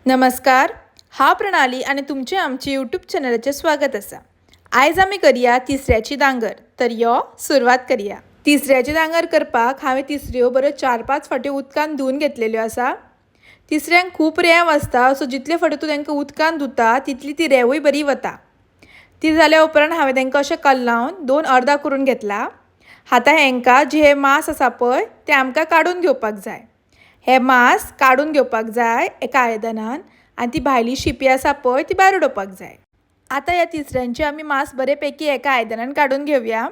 नमस्कार. हा प्रणाली आणि तुमचे आमचे यूट्यूब चॅनलाचे स्वागत असा. आयज आमी करूया तिसऱ्याची दांगर. तर यो सुरवात करूया. तिसऱ्याची दांगर करपाक हांवें तिसऱ्यो बऱ्यो 4-5 फावटी उदकान धुवन घेतलेल्यो आसा. तिसऱ्यांक खूब रेंव आसता, सो जितले फावटी तूं तांकां उदकान धुता तितली ती रेंवूय बरी वता. ती जाल्या उपरांत हांवें तांकां अशें कल्लावन 2 अर्दा करून घेतला. आतां हांकां जे मांस आसा पळय तें आमकां काडून घेवपाक जाय. हे मांस काडून घेवपाक जाय एका आयदनान आनी ती भायली शिपी आसा पळय ती भायर उडोवपाक जाय. आतां ह्या तिसऱ्यांचे आमी मांस बरे पैकी एका आयदनान काडून घेवया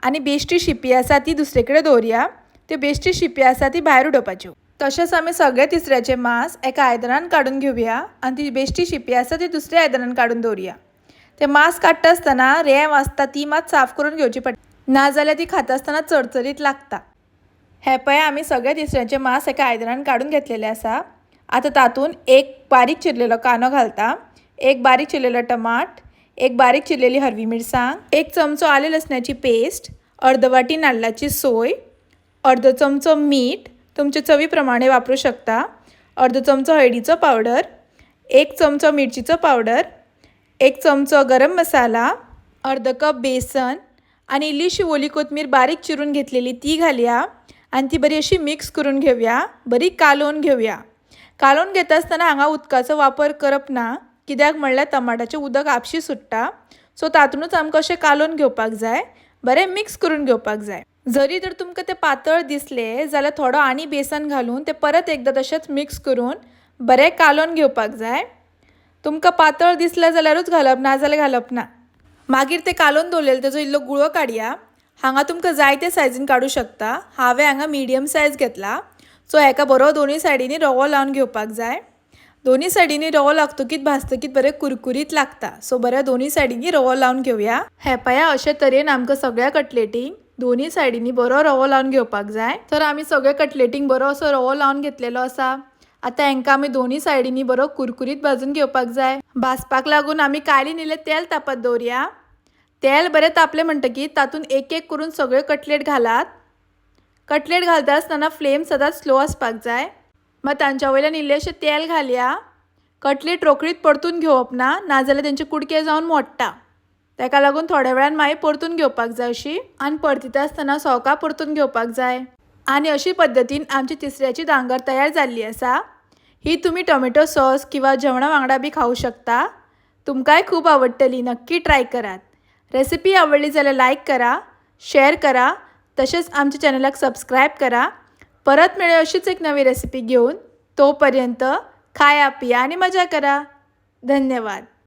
आनी बेश्टी शिपी आसा ती दुसरे कडेन दवरया. त्यो बेश्टी शिपी आसा ती भायर उडोवपाच्यो. तशेंच आमी सगळे तिसऱ्याचे मांस एका आयदनान काडून घेवया आनी ती बेश्टी शिपी आसा ती दुसऱ्या आयदनान काडून दवरया. ते मांस काडटा आसतना रेंव आसता ती मात साफ करून घेवची पडटा, नाजाल्यार ती खाता आसतना चरचरीत लागता. हे पळय आमी सगळे तिसऱ्यांचे मांस एका आयदनान काडून घेतलेले आसा. आतां तातूंत एक बारीक चिरलेलो कांदो घालता, एक बारीक चिरलेलो टमाट, एक बारीक चिरलेली हरवी मिरसांग, एक चमचो आले लसणाची पेस्ट, अर्द वाटी नाल्लाची सोय, अर्द चमचो मीठ तुमचे चवी प्रमाणे वापरूं शकता, अर्द चमचो हळदीचो पावडर, एक चमचो मिरचीचो पावडर, एक चमचो गरम मसाला, अर्द कप बेसन आनी इल्लीशी ओली कोथमीर बारीक चिरून घेतलेली ती घालया आनी ती बरी अशी मिक्स करून घेवया, बरी कालोवन घेवया. कालोवन घेता आसतना हांगा उदकाचो वापर करप ना, कित्याक म्हणल्यार टमाटाचें उदक आपशी सुट्टा, सो तातूंतच आमकां अशें कालोवन घेवपाक जाय, बरें मिक्स करून घेवपाक जाय. जरी तर तुमकां ते पातळ दिसले जाल्यार थोडो आनी बेसन घालून ते परत एकदा तशेंच मिक्स करून बरें कालोवन घेवपाक जाय. तुमकां पातळ दिसलें जाल्यारूच घालप, ना जाल्यार घालप ना. मागीर ते कालोवन दवरलेले तेजो इल्लो गुळो काडया. हांगा तुमकां जाय ते सायजीन काडूं शकता. हांवें हांगा मिडियम सायज घेतला, सो हेका बरो दोनूय सायडींनी रवो लावन घेवपाक जाय. दोनूय सायडींनी रवो लागतकीत भाजतकीत बरें कुरकुरीत लागता, सो बरें दोनूय सायडींनी रवो लावन घेवया. हे पळया अशे तरेन आमकां सगळ्या कटलेटींक दोनूय सायडींनी बरो रवो लावन घेवपाक जाय. तर आमी सगळे कटलेटींक बरो असो रवो लावन घेतलेलो आसा. आतां हांकां आमी दोनूय सायडींनी बरो कुरकुरीत भाजून घेवपाक जाय. भाजपाक लागून आमी कायलीन इल्लें तेल तापत दवरया. तेल बरें तापलें म्हणटकीर तातूंत एक एक करून सगळे कटलेट घालात. कटलेट घालता आसतना फ्लेम सदांच स्लो आसपाक जाय. मागीर तांच्या वयल्यान इल्लेशें तेल घालया. कटलेट रोखडीत परतून घेवप ना, नाजाल्यार तेंचे कुडके जावन मोडटा. ताका लागून थोड्या वेळान मागीर परतून घेवपाक जाय अशी, आनी परतीता आसतना सवका परतून घेवपाक जाय. आनी अशी पद्दतीन आमची तिसऱ्याची दांगर तयार जाल्ली आसा. ही तुमी टोमॅटो सॉस किंवा जेवणा वांगडा बी खावं शकता. तुमकांय खूब आवडटली, नक्की ट्राय करात. रेसिपी आवडली जाल्यार लाईक करा, शेअर करा, तसेच आमच्या चॅनलाक सबस्क्राईब करा. परत मेळ्या अशीच एक नवी रेसिपी घेऊन. तोपर्यंत खाया पिया आणि मजा करा. धन्यवाद.